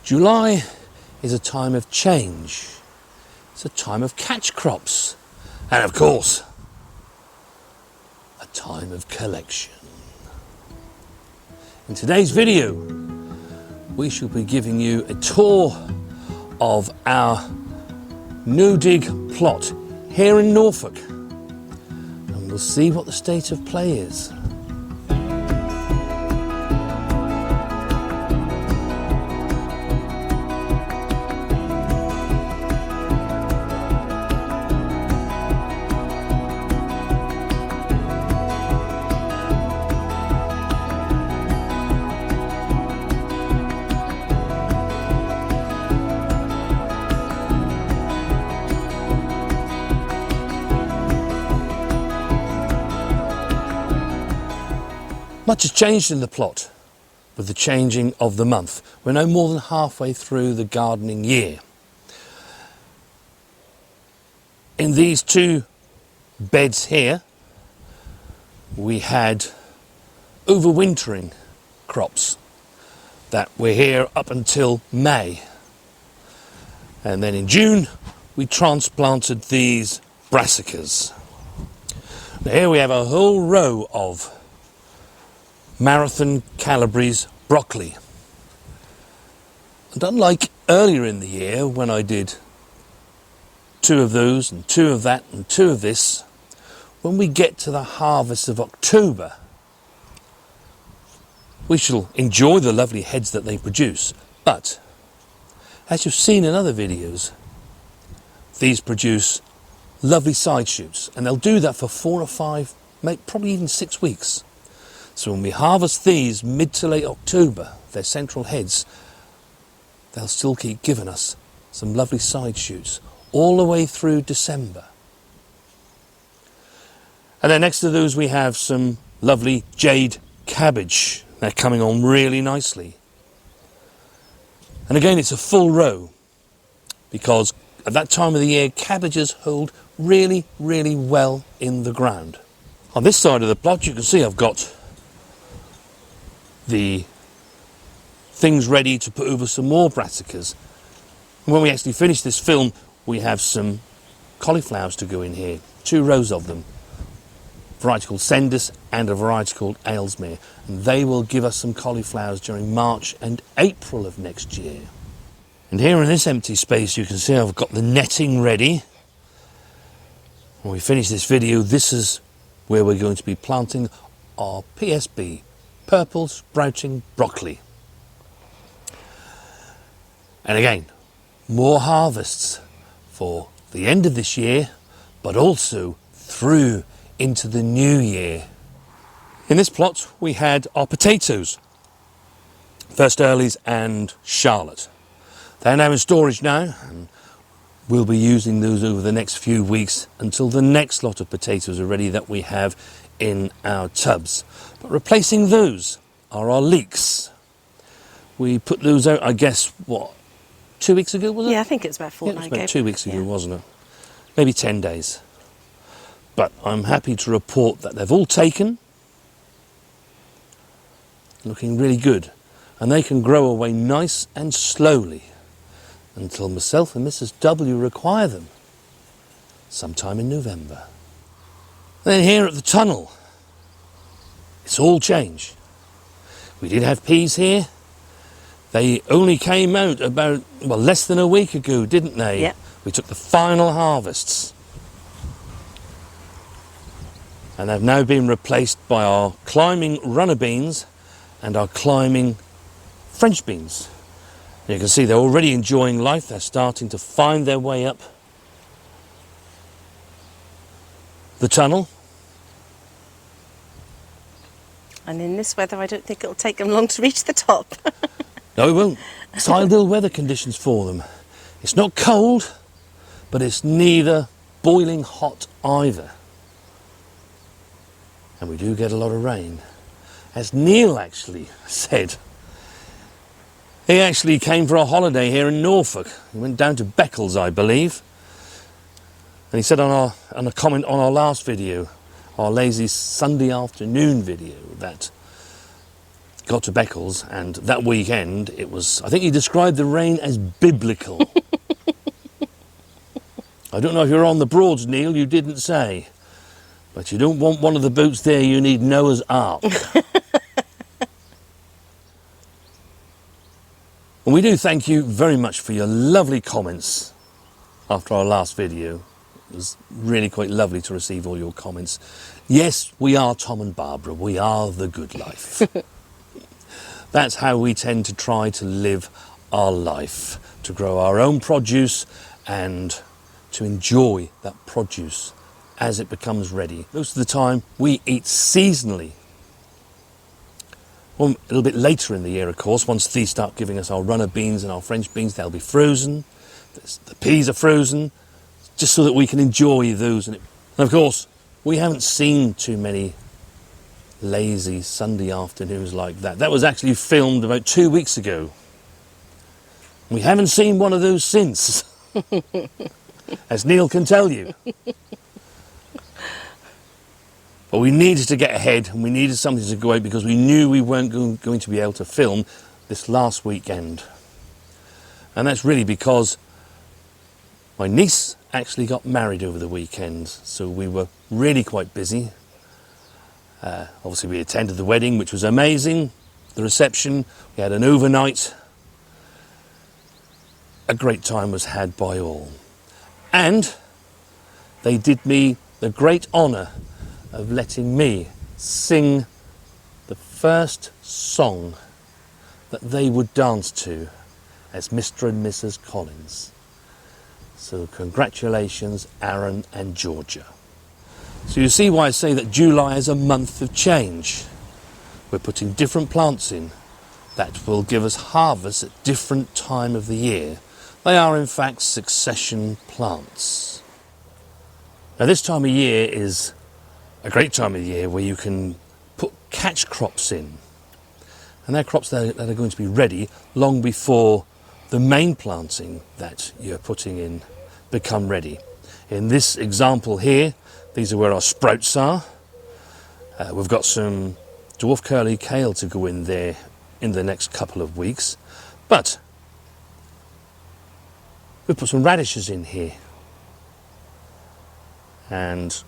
July is a time of change. It's a time of catch crops. And of course, a time of collection. In today's video, we shall be giving you a tour of our no dig plot here in Norfolk. And we'll see what the state of play is. Much has changed in the plot with the changing of the month. We're no more than halfway through the gardening year. In these two beds here, we had overwintering crops that were here up until May. And then in June, we transplanted these brassicas. Now here we have a whole row of Marathon Calabrese broccoli. And unlike earlier in the year when I did 2 of those and 2 of that and 2 of this, when we get to the harvest of October, we shall enjoy the lovely heads that they produce. But as you've seen in other videos, these produce lovely side shoots, and they'll do that for 4 or 5, probably even 6 weeks. So when we harvest these mid to late October, their central heads, they'll still keep giving us some lovely side shoots all the way through December. And then next to those we have some lovely jade cabbage. They're coming on really nicely. And again, it's a full row because at that time of the year, cabbages hold really, really well in the ground. On this side of the plot, you can see I've got the things ready to put over some more brassicas. When we actually finish this film, we have some cauliflowers to go in here, 2 rows of them, a variety called Sendus and a variety called Aylesmere, and they will give us some cauliflowers during March and April of next year. And here in this empty space you can see I've got the netting ready. When we finish this video, this is where we're going to be planting our PSB, purple sprouting broccoli. And again, more harvests for the end of this year, but also through into the new year. In this plot we had our potatoes, first earlies and Charlotte. They're now in storage now, and we'll be using those over the next few weeks until the next lot of potatoes are ready that we have in our tubs. But replacing those are our leeks. We put those out, I guess, what, 2 weeks ago, was it? Yeah, I think it's about 4 nights ago. About 2 weeks ago, wasn't it? Maybe 10 days. But I'm happy to report that they've all taken, looking really good. And they can grow away nice and slowly until myself and Mrs. W require them sometime in November. Then here at the tunnel, it's all change. We did have peas here. They only came out about, well, less than a week ago, didn't they? Yep. We took the final harvests. And they've now been replaced by our climbing runner beans and our climbing French beans. You can see they're already enjoying life. They're starting to find their way up the tunnel. And in this weather, I don't think it'll take them long to reach the top. No, it won't. It's ideal weather conditions for them. It's not cold, but it's neither boiling hot either. And we do get a lot of rain. As Neil actually said, he actually came for a holiday here in Norfolk. He went down to Beccles, I believe. And he said on a comment on our last video, our lazy Sunday afternoon video, that got to Beccles, and that weekend it was, I think he described the rain as biblical. I don't know if you're on the Broads, Neil, you didn't say. But you don't want one of the boats there, you need Noah's Ark. And we do thank you very much for your lovely comments after our last video. It was really quite lovely to receive all your comments. Yes, we are Tom and Barbara, we are the good life. That's how we tend to try to live our life, to grow our own produce and to enjoy that produce as it becomes ready. Most of the time we eat seasonally. Well, a little bit later in the year, of course, once these start giving us our runner beans and our French beans, they'll be frozen. The peas are frozen, just so that we can enjoy those. And of course, we haven't seen too many lazy Sunday afternoons like that. That was actually filmed about 2 weeks ago. We haven't seen one of those since, as Neil can tell you. But we needed to get ahead, and we needed something to go out because we knew we weren't going to be able to film this last weekend. And that's really because my niece actually got married over the weekend, so we were really quite busy. Obviously we attended the wedding, which was amazing. The reception, we had an overnight. A great time was had by all. And they did me the great honour of letting me sing the first song that they would dance to as Mr. and Mrs. Collins. So congratulations, Aaron and Georgia. So you see why I say that July is a month of change. We're putting different plants in that will give us harvests at different time of the year. They are in fact succession plants. Now this time of year is a great time of the year where you can put catch crops in. And they're crops that are going to be ready long before the main planting that you're putting in become ready. In this example here, these are where our sprouts are. We've got some dwarf curly kale to go in there in the next couple of weeks. But we've put some radishes in here. And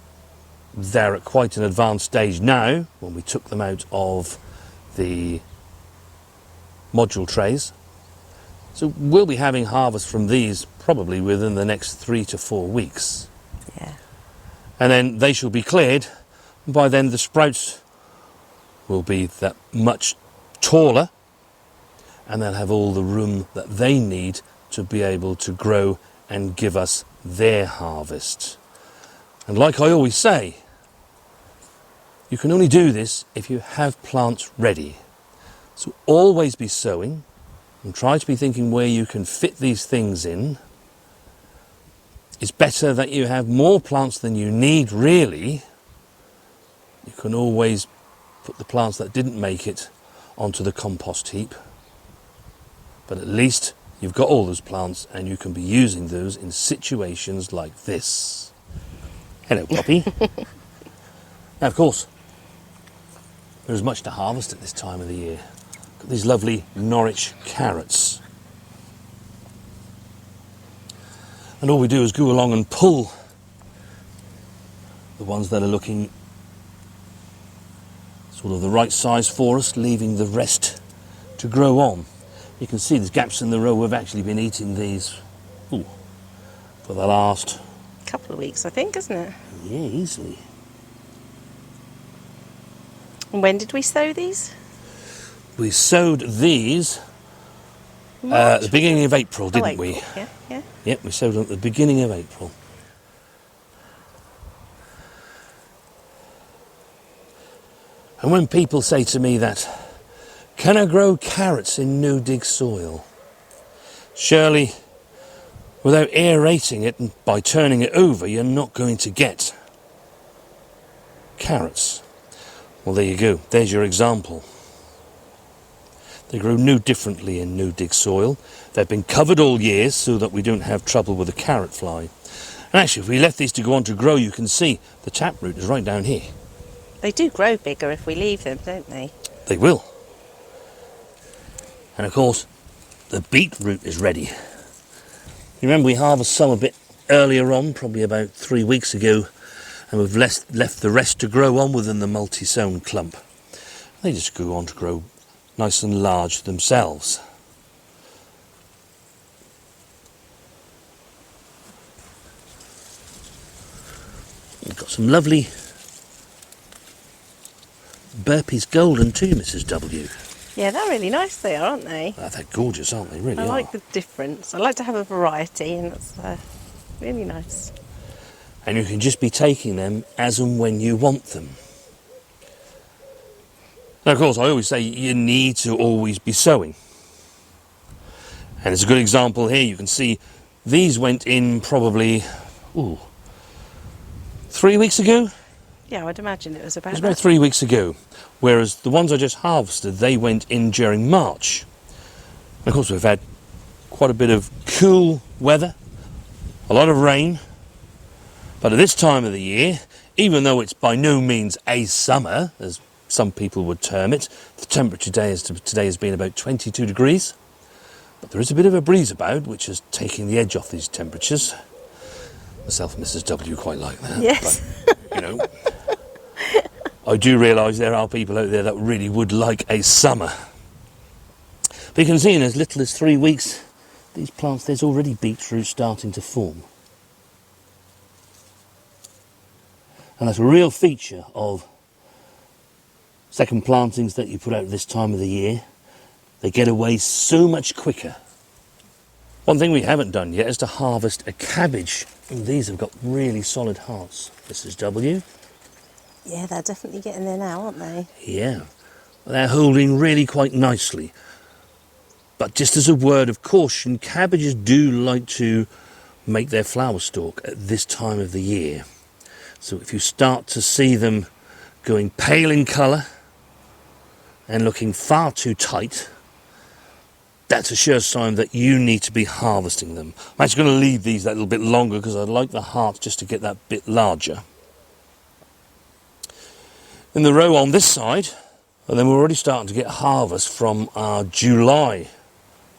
they're at quite an advanced stage now when we took them out of the module trays. So we'll be having harvest from these probably within the next 3 to 4 weeks. Yeah. And then they shall be cleared. And by then the sprouts will be that much taller, and they'll have all the room that they need to be able to grow and give us their harvest. And like I always say, you can only do this if you have plants ready. So always be sowing and try to be thinking where you can fit these things in. It's better that you have more plants than you need, really. You can always put the plants that didn't make it onto the compost heap. But at least you've got all those plants and you can be using those in situations like this. Hello, Poppy. Now, of course, there's much to harvest at this time of the year. Got these lovely Norwich carrots. And all we do is go along and pull the ones that are looking sort of the right size for us, leaving the rest to grow on. You can see there's gaps in the row. We've actually been eating these for the last Couple of weeks, I think, isn't it? Yeah, easily. And when did we sow these? We sowed these at the beginning of April, didn't we? Yeah, yeah. Yep, we sowed them at the beginning of April. And when people say to me that, can I grow carrots in no-dig soil? Surely, without aerating it and by turning it over, you're not going to get carrots. Well, there you go. There's your example. They grow no differently in no-dig soil. They've been covered all year so that we don't have trouble with the carrot fly. And actually, if we left these to go on to grow, you can see the taproot is right down here. They do grow bigger if we leave them, don't they? They will. And of course, the beetroot is ready. You remember we harvested some a bit earlier on, probably about 3 weeks ago, and we've left the rest to grow on within the multi-sown clump. They just go on to grow nice and large themselves. We've got some lovely Burpees Golden too, Mrs. W. Yeah, they're really nice they are, aren't they? Oh, they're gorgeous, aren't they? Really I are. like the difference. I like to have a variety, and it's really nice. And you can just be taking them as and when you want them. Now, of course, I always say you need to always be sowing. And it's a good example here. You can see these went in probably 3 weeks ago. Yeah, I'd imagine it was about It was about 3 weeks ago. Whereas the ones I just harvested, they went in during March. And of course, we've had quite a bit of cool weather, a lot of rain. But at this time of the year, even though it's by no means a summer, as some people would term it, the temperature today has been about 22 degrees. But there is a bit of a breeze about, which is taking the edge off these temperatures. Myself and Mrs. W quite like that. Yes. But, you know, I do realise there are people out there that really would like a summer. But you can see in as little as 3 weeks, these plants, there's already beetroot starting to form. And that's a real feature of second plantings that you put out this time of the year. They get away so much quicker. One thing we haven't done yet is to harvest a cabbage. And these have got really solid hearts, Mrs. W. Yeah, they're definitely getting there now, aren't they? Yeah, they're holding really quite nicely. But just as a word of caution, cabbages do like to make their flower stalk at this time of the year. So if you start to see them going pale in colour and looking far too tight, that's a sure sign that you need to be harvesting them. I'm actually going to leave these that little bit longer because I'd like the hearts just to get that bit larger. In the row on this side, and then we're already starting to get harvest from our July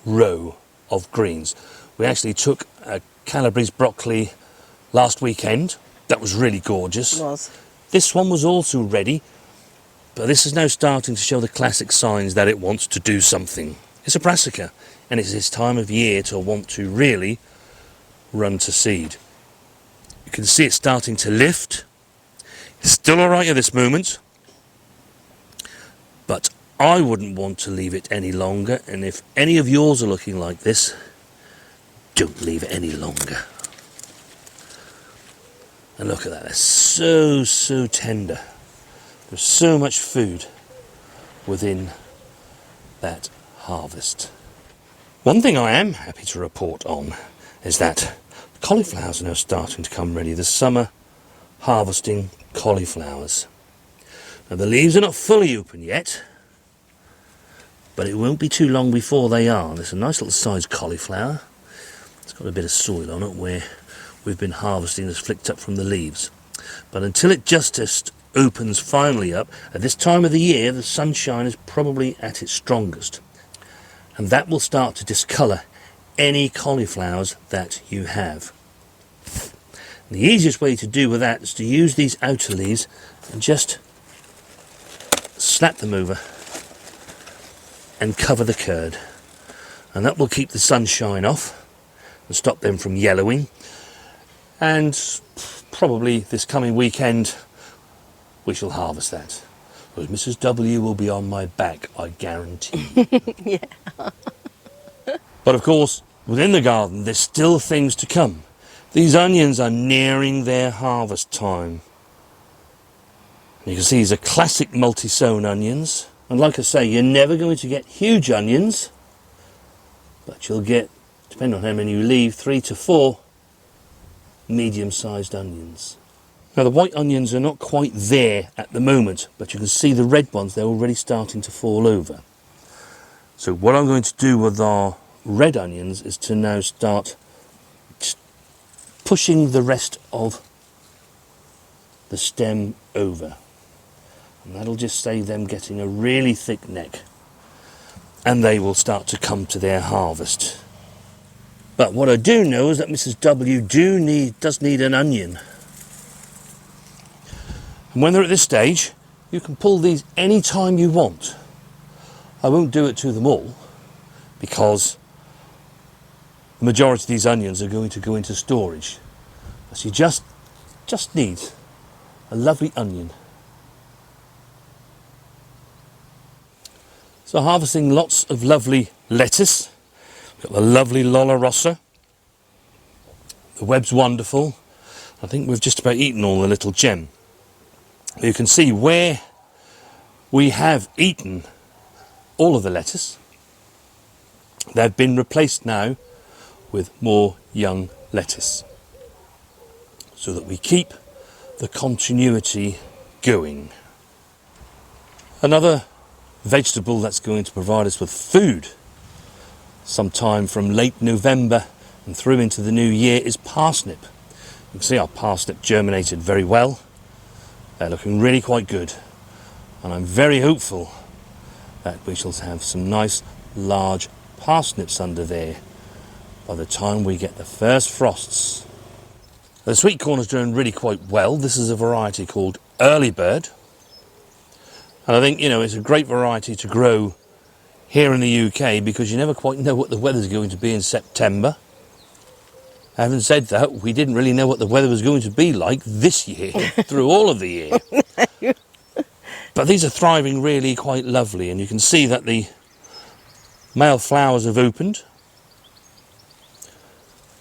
row of greens. We actually took a Calabrese broccoli last weekend. That was really gorgeous. It was. This one was also ready, but this is now starting to show the classic signs that it wants to do something. It's a brassica, and it's this time of year to want to really run to seed. You can see it starting to lift. It's still alright at this moment, but I wouldn't want to leave it any longer, and if any of yours are looking like this, don't leave it any longer. And look at that, they're so tender. There's so much food within that harvest. One thing I am happy to report on is that cauliflowers are now starting to come ready. The summer harvesting cauliflowers. Now the leaves are not fully open yet, but it won't be too long before they are. There's a nice little sized cauliflower. It's got a bit of soil on it where we've been harvesting that's flicked up from the leaves. But until it just opens finally up, at this time of the year the sunshine is probably at its strongest. And that will start to discolour any cauliflowers that you have. And the easiest way to do with that is to use these outer leaves and just snap them over and cover the curd. And that will keep the sunshine off and stop them from yellowing. And probably this coming weekend we shall harvest that. Because Mrs. W will be on my back, I guarantee. Yeah. But of course, within the garden, there's still things to come. These onions are nearing their harvest time. You can see these are classic multi-sown onions. And like I say, you're never going to get huge onions, but you'll get, depending on how many you leave, 3 to 4 medium-sized onions. Now the white onions are not quite there at the moment, but you can see the red ones, they're already starting to fall over. So what I'm going to do with our red onions is to now start pushing the rest of the stem over. And that'll just save them getting a really thick neck. and they will start to come to their harvest. But what I do know is that Mrs. W does need an onion. And when they're at this stage, you can pull these any time you want. I won't do it to them all, because the majority of these onions are going to go into storage. So you just need a lovely onion. So harvesting lots of lovely lettuce. We've got the lovely Lolla Rossa. The web's wonderful. I think we've just about eaten all the little gem. You can see where we have eaten all of the lettuce. They've been replaced now with more young lettuce, so that we keep the continuity going. Another vegetable that's going to provide us with food sometime from late November and through into the new year is parsnip. You can see our parsnip germinated very well. They're looking really quite good, and I'm very hopeful that we shall have some nice large parsnips under there by the time we get the first frosts. The sweet corn is doing really quite well. This is a variety called Early Bird, and I think, you know, it's a great variety to grow here in the UK because you never quite know what the weather's going to be in September. Having said that, we didn't really know what the weather was going to be like this year through all of the year. But these are thriving really quite lovely, and you can see that the male flowers have opened,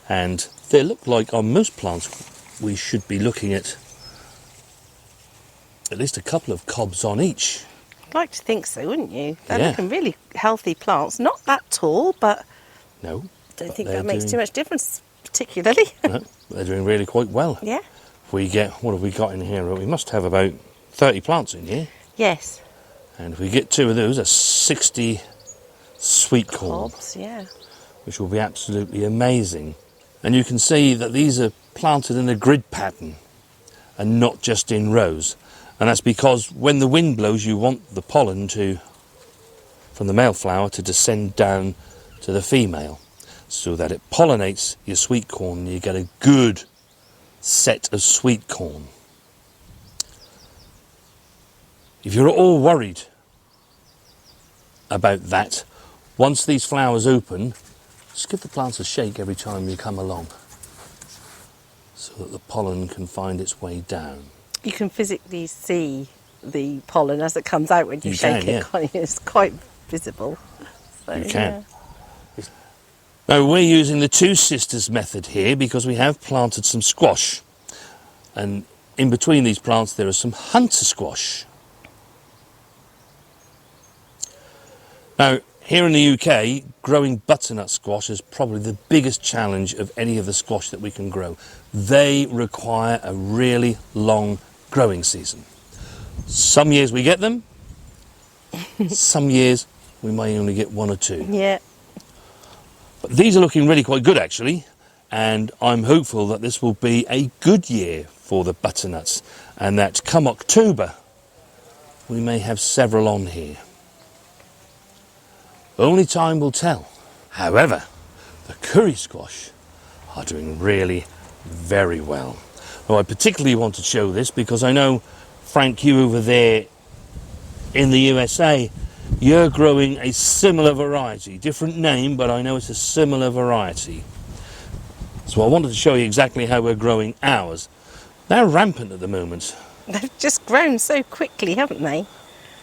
and they look like on most plants we should be looking at least a couple of cobs on each. I'd like to think so, wouldn't you? They're Yeah. looking really healthy plants. Not that tall, but No. I don't think that makes too much difference, particularly. No, they're doing really quite well. Yeah. What have we got in here? Well, we must have about 30 plants in here. Yes. And if we get 2 of those, that's 60 sweet corn, Cobs, yeah. which will be absolutely amazing. And you can see that these are planted in a grid pattern and not just in rows. And that's because when the wind blows, you want the pollen from the male flower to descend down to the female, so that it pollinates your sweet corn and you get a good set of sweet corn. If you're at all worried about that, once these flowers open, just give the plants a shake every time you come along, so that the pollen can find its way down. You can physically see the pollen as it comes out when you shake can, it. yeah. Can't you? It's quite visible. So, You can. Now we're using the Two Sisters method here because we have planted some squash, and in between these plants there is some hunter squash. Now here in the UK, growing butternut squash is probably the biggest challenge of any of the squash that we can grow. They require a really long growing season. Some years we get them, some years we may only get 1 or 2. Yeah. But these are looking really quite good actually, and I'm hopeful that this will be a good year for the butternuts, and that come October we may have several on here. Only time will tell. However, the curry squash are doing really very well. Well, I particularly want to show this because I know, Frank, you over there in the USA, you're growing a similar variety. Different name, but I know it's a similar variety. So I wanted to show you exactly how we're growing ours. They're rampant at the moment. They've just grown so quickly, haven't they?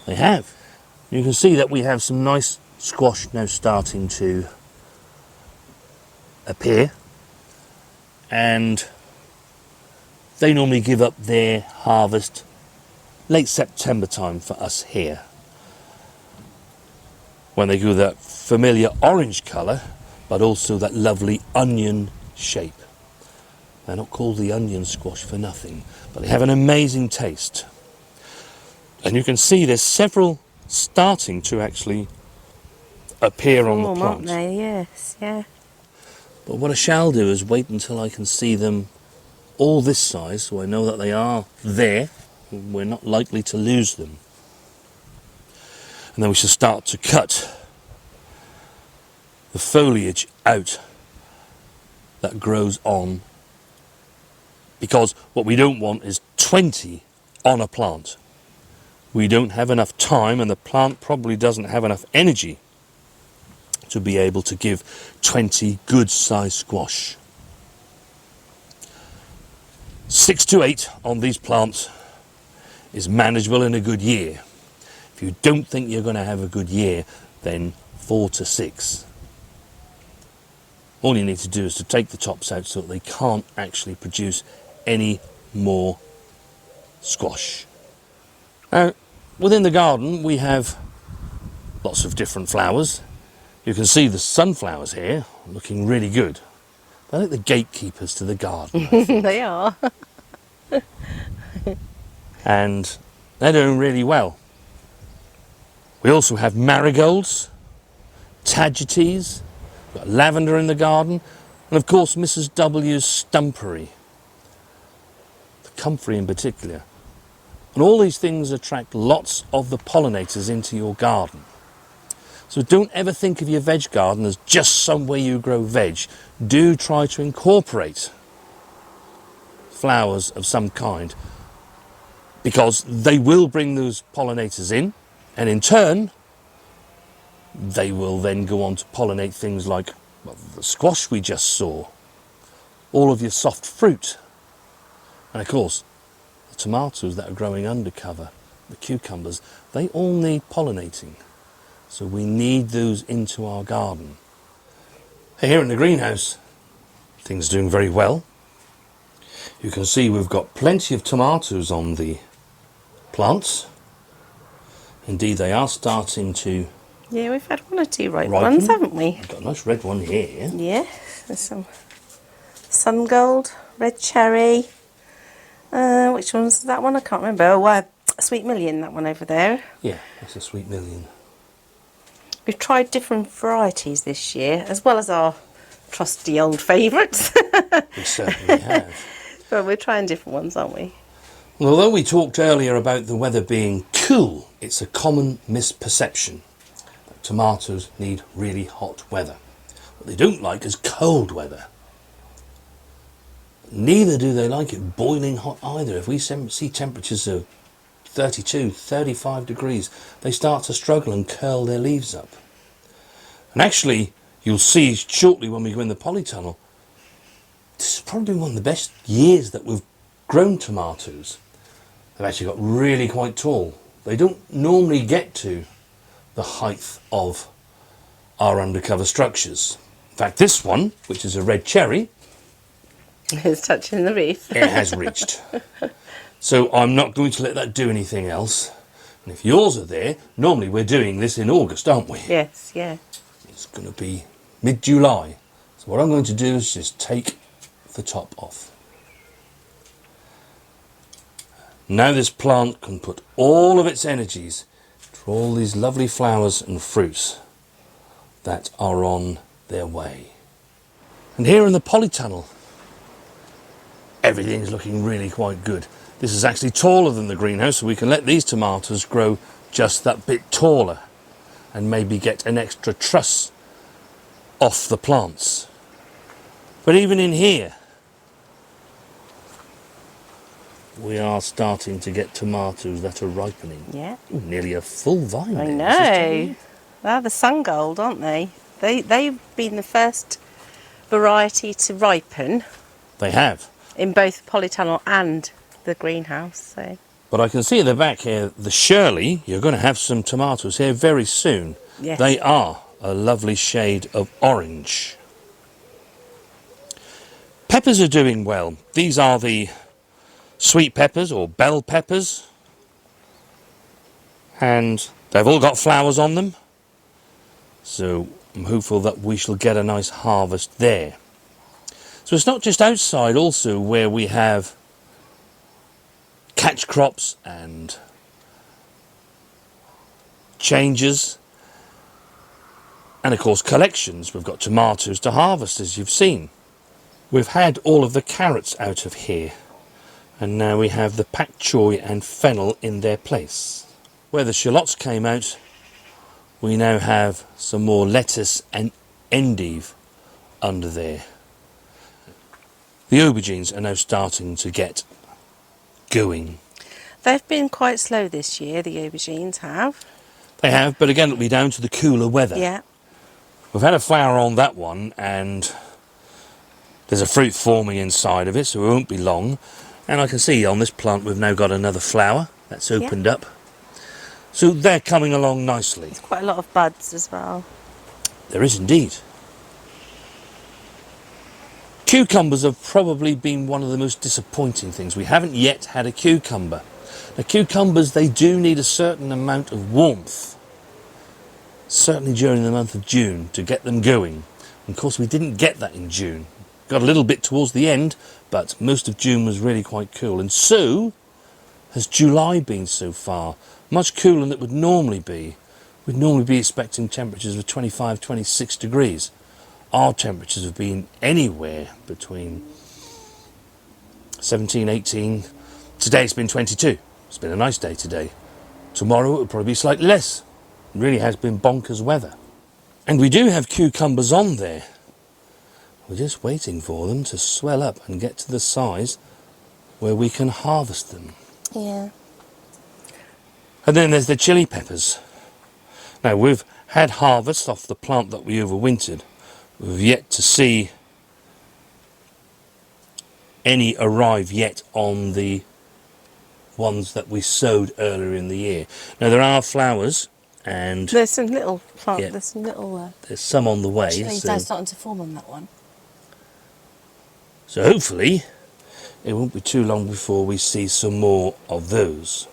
They have. You can see that we have some nice squash now starting to appear, and they normally give up their harvest late September time for us here, when they go that familiar orange colour but also that lovely onion shape. They're not called the onion squash for nothing, but they have an amazing taste. And you can see there's several starting to actually appear on the plant. Aren't they? Yes, yeah. But what I shall do is wait until I can see them all this size, so I know that they are there, and we're not likely to lose them. And then we shall start to cut the foliage out that grows on, because what we don't want is 20 on a plant. We don't have enough time, and the plant probably doesn't have enough energy to be able to give 20 good sized squash. 6 to 8 on these plants is manageable in a good year. If you don't think you're going to have a good year, then 4 to 6. All you need to do is to take the tops out so that they can't actually produce any more squash. Now, within the garden we have lots of different flowers. You can see the sunflowers here looking really good. They're like the gatekeepers to the garden. They are. And they're doing really well. We also have marigolds, tagetes, we've got lavender in the garden, and of course Mrs. W's stumpery, the comfrey in particular. And all these things attract lots of the pollinators into your garden. So don't ever think of your veg garden as just somewhere you grow veg. Do try to incorporate flowers of some kind, because they will bring those pollinators in, and in turn they will then go on to pollinate things like, well, the squash we just saw, all of your soft fruit, and of course the tomatoes that are growing under cover, the cucumbers, they all need pollinating. So we need those into our garden. Here in the greenhouse, things are doing very well. You can see we've got plenty of tomatoes on the plants. Indeed, they are starting to Yeah, we've had one or two ripe ripen. ones, haven't we? We've got a nice red one here. Yeah, there's some sun gold, red cherry. Which one's that one? I can't remember. Oh, Sweet Million, that one over there. Yeah, that's a Sweet Million. We've tried different varieties this year, as well as our trusty old favourites. We certainly have. But we're trying different ones, aren't we? Well, although we talked earlier about the weather being cool, it's a common misperception that tomatoes need really hot weather. What they don't like is cold weather. Neither do they like it boiling hot either. If we see temperatures of 32, 35 degrees, they start to struggle and curl their leaves up. And actually, you'll see shortly when we go in the polytunnel, this is probably one of the best years that we've grown tomatoes. They've actually got really quite tall. They don't normally get to the height of our undercover structures. In fact, this one, which is a red cherry, It's touching the reef. it has reached. So I'm not going to let that do anything else. And if yours are there, normally we're doing this in August, aren't we? Yes, yeah. It's going to be mid-July. So what I'm going to do is just take the top off. Now this plant can put all of its energies to all these lovely flowers and fruits that are on their way. And here in the polytunnel, everything's looking really quite good. This is actually taller than the greenhouse, so we can let these tomatoes grow just that bit taller and maybe get an extra truss off the plants. But even in here, we are starting to get tomatoes that are ripening. Yeah. Ooh, nearly a full vine. I there, know. They're the sun gold, aren't they? They've been the first variety to ripen They have. in both polytunnel and the greenhouse. So But I can see at the back here, the Shirley, you're going to have some tomatoes here very soon. yes. They are a lovely shade of orange. Peppers are doing well. These are the sweet peppers or bell peppers. And they've all got flowers on them. So I'm hopeful that we shall get a nice harvest there. So it's not just outside also where we have catch crops and changes, and of course collections. We've got tomatoes to harvest, as you've seen. We've had all of the carrots out of here, and now we have the pak choy and fennel in their place. Where the shallots came out, we now have some more lettuce and endive under there. The aubergines are now starting to get going. They've been quite slow this year, the aubergines have. They have, but again it'll be down to the cooler weather. Yeah. We've had a flower on that one and there's a fruit forming inside of it, so it won't be long. And I can see on this plant we've now got another flower that's opened up. So they're coming along nicely. There's quite a lot of buds as well. There is indeed. Cucumbers have probably been one of the most disappointing things. We haven't yet had a cucumber. Now cucumbers, they do need a certain amount of warmth, certainly during the month of June, to get them going. And of course we didn't get that in June. Got a little bit towards the end, but most of June was really quite cool. And so has July been so far. Much cooler than it would normally be. We'd normally be expecting temperatures of 25, 26 degrees. Our temperatures have been anywhere between 17, 18. Today it's been 22. It's been a nice day today. Tomorrow it will probably be slightly less. It really has been bonkers weather. And we do have cucumbers on there. We're just waiting for them to swell up and get to the size where we can harvest them. Yeah. And then there's the chili peppers. Now we've had harvest off the plant that we overwintered. We've yet to see any arrive yet on the ones that we sowed earlier in the year. Now there are flowers and There's some little plant, Yeah. there's some little there's some on the way. chilies now starting to form on that one. So hopefully it won't be too long before we see some more of those.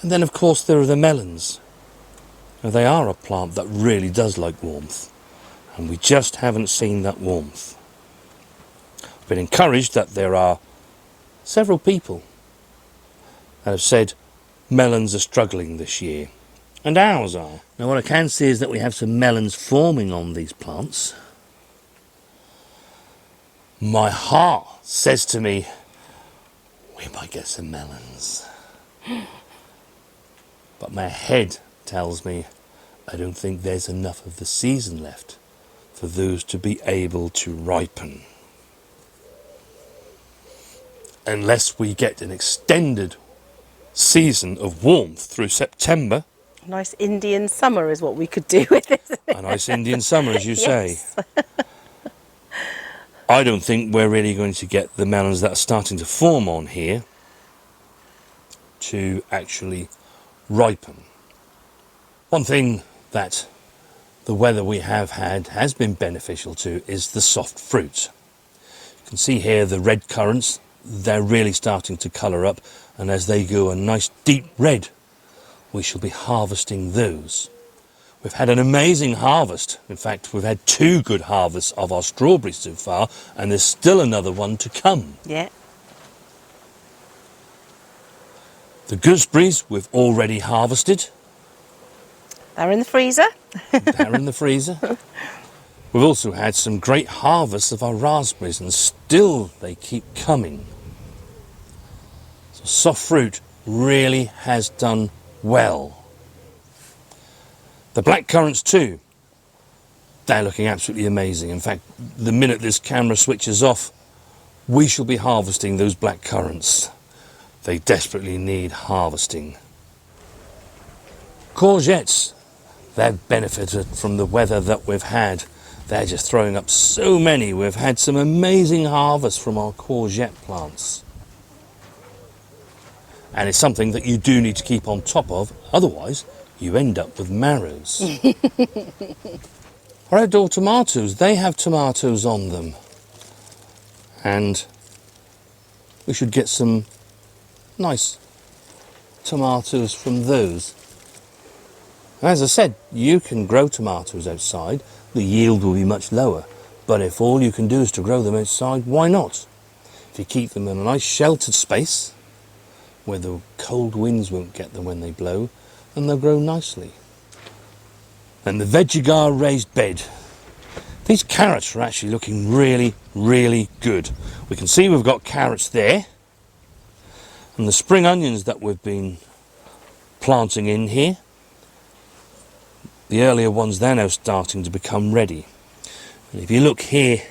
And then of course there are the melons. Now they are a plant that really does like warmth, and we just haven't seen that warmth. I've been encouraged that there are several people that have said melons are struggling this year, and ours are. Now what I can see is that we have some melons forming on these plants. My heart says to me, we might get some melons. But my head tells me I don't think there's enough of the season left for those to be able to ripen. Unless we get an extended season of warmth through September. Nice Indian summer is what we could do with it. A nice Indian summer, as you say. Yes. I don't think we're really going to get the melons that are starting to form on here to actually ripen. One thing that the weather we have had has been beneficial to is the soft fruit. You can see here the red currants, they're really starting to colour up, and as they go a nice deep red, we shall be harvesting those. We've had an amazing harvest. In fact, we've had 2 good harvests of our strawberries so far, and there's still another one to come. Yeah. The gooseberries we've already harvested. They're in the freezer. They're in the freezer. We've also had some great harvests of our raspberries, and still they keep coming. So soft fruit really has done well. The black currants too, they're looking absolutely amazing. In fact, the minute this camera switches off, we shall be harvesting those black currants. They desperately need harvesting. Courgettes, they've benefited from the weather that we've had. They're just throwing up so many. We've had some amazing harvests from our courgette plants. And it's something that you do need to keep on top of, otherwise you end up with marrows. Our outdoor tomatoes, they have tomatoes on them. And we should get some nice tomatoes from those. As I said, you can grow tomatoes outside. The yield will be much lower. But if all you can do is to grow them outside, why not? If you keep them in a nice sheltered space, where the cold winds won't get them when they blow, and they'll grow nicely. And the Veggie raised bed. These carrots are actually looking really, really good. We can see we've got carrots there. And the spring onions that we've been planting in here, the earlier ones, they're now starting to become ready. And if you look here,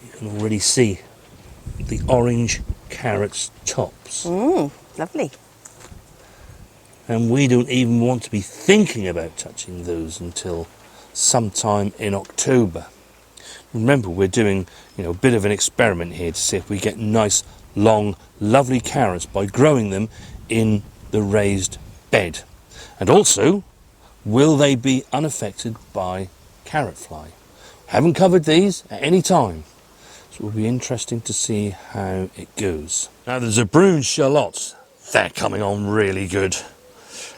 you can already see the orange carrots tops. Lovely. And we don't even want to be thinking about touching those until sometime in October. Remember, we're doing, a bit of an experiment here to see if we get nice, long, lovely carrots by growing them in the raised bed. And also, will they be unaffected by carrot fly? Haven't covered these at any time, so it will be interesting to see how it goes. Now, the Zebrune shallots, they're coming on really good,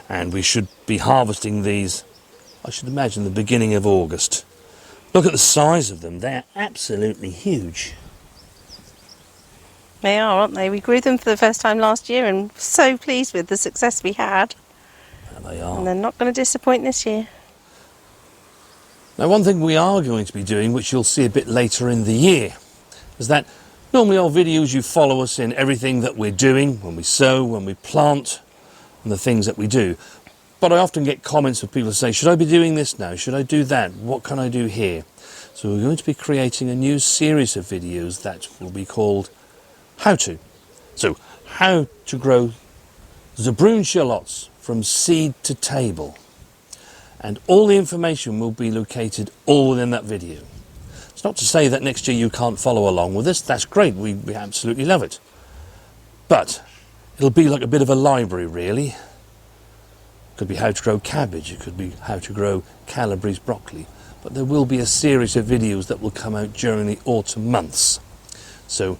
and we should be harvesting these, I should imagine, the beginning of August. Look at the size of them, they're absolutely huge. They are, aren't they? We grew them for the first time last year and so pleased with the success we had. There they are. And they're not going to disappoint this year. Now, one thing we are going to be doing, which you'll see a bit later in the year, is that normally our videos you follow us in everything that we're doing, when we sow, when we plant, and the things that we do. But I often get comments of people who say, should I be doing this now? Should I do that? What can I do here? So we're going to be creating a new series of videos that will be called How To. So, how to grow Zebrune shallots from seed to table. And all the information will be located all within that video. It's not to say that next year you can't follow along with us. That's great. We absolutely love it. But it'll be like a bit of a library, really. It could be how to grow cabbage. It could be how to grow Calabrese broccoli. But there will be a series of videos that will come out during the autumn months. So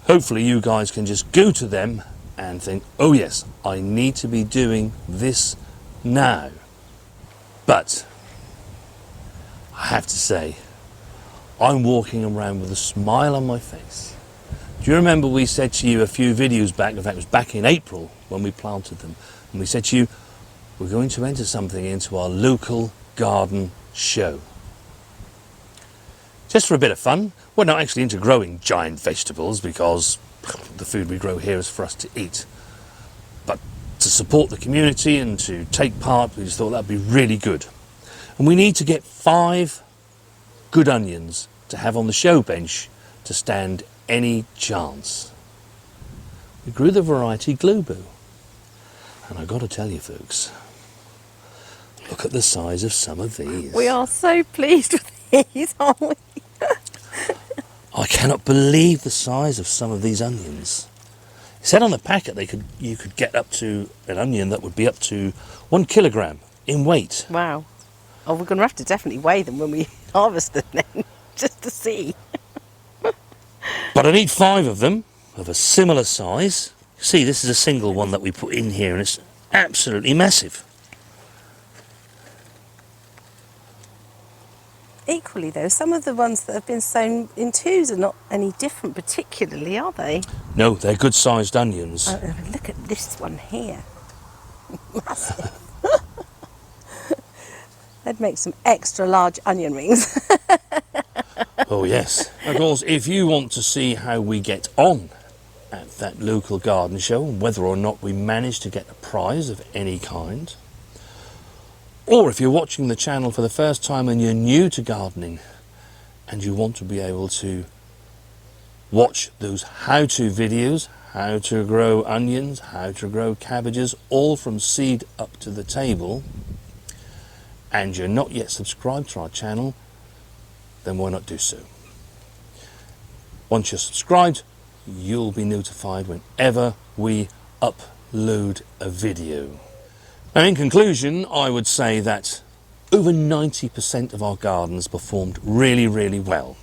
hopefully you guys can just go to them and think, oh yes, I need to be doing this now. But I have to say, I'm walking around with a smile on my face. Do you remember we said to you a few videos back, in fact it was back in April when we planted them, and we said to you, we're going to enter something into our local garden show. Just for a bit of fun. We're not actually into growing giant vegetables because the food we grow here is for us to eat. But to support the community and to take part, we just thought that'd be really good. And we need to get 5 good onions to have on the show bench to stand any chance. We grew the variety Globo. And I've got to tell you folks, look at the size of some of these. We are so pleased with these, aren't we? I cannot believe the size of some of these onions. It said on the packet you could get up to an onion that would be up to 1 kilogram in weight. Wow. Oh, we're going to have to definitely weigh them when we harvest them then, just to see. But I need 5 of them, of a similar size. See, this is a single one that we put in here and it's absolutely massive. Equally though, some of the ones that have been sown in twos are not any different particularly, are they? No, they're good sized onions. Look at this one here. Massive. They'd make some extra large onion rings. Oh yes. Of course, if you want to see how we get on at that local garden show and whether or not we manage to get a prize of any kind, or if you're watching the channel for the first time and you're new to gardening and you want to be able to watch those how-to videos, how to grow onions, how to grow cabbages, all from seed up to the table, and you're not yet subscribed to our channel, then why not do so? Once you're subscribed, you'll be notified whenever we upload a video. Now, in conclusion, I would say that over 90% of our gardens performed really, really well.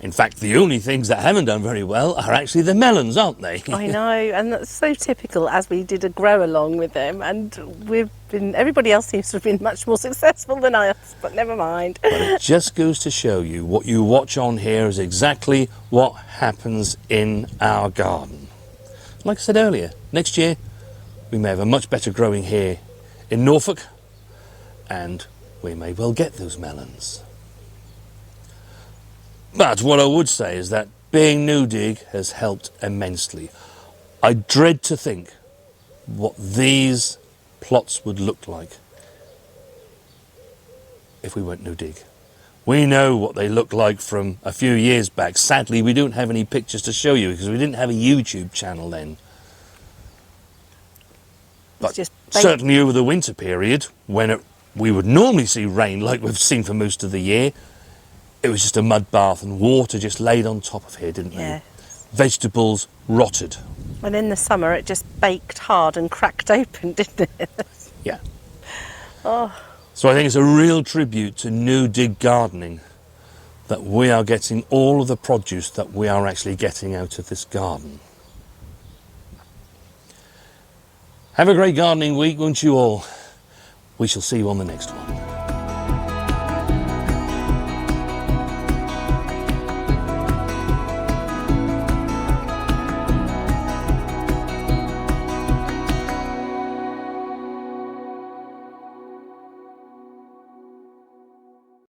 In fact, the only things that haven't done very well are actually the melons, aren't they? I know, and that's so typical as we did a grow along with them, and everybody else seems to have been much more successful than us, but never mind. But it just goes to show you what you watch on here is exactly what happens in our garden. Like I said earlier, next year we may have a much better growing here in Norfolk, and we may well get those melons. But what I would say is that being no dig has helped immensely. I dread to think what these plots would look like if we went no dig. We know what they look like from a few years back. Sadly, we don't have any pictures to show you because we didn't have a YouTube channel then. But just certainly over the winter period, when we would normally see rain like we've seen for most of the year, it was just a mud bath and water just laid on top of here, didn't Yeah. they? Vegetables rotted. And in the summer it just baked hard and cracked open, didn't it? Yeah. Oh, So I think it's a real tribute to New Dig gardening that we are getting all of the produce that we are actually getting out of this garden. Have a great gardening week, won't you all? We shall see you on the next one.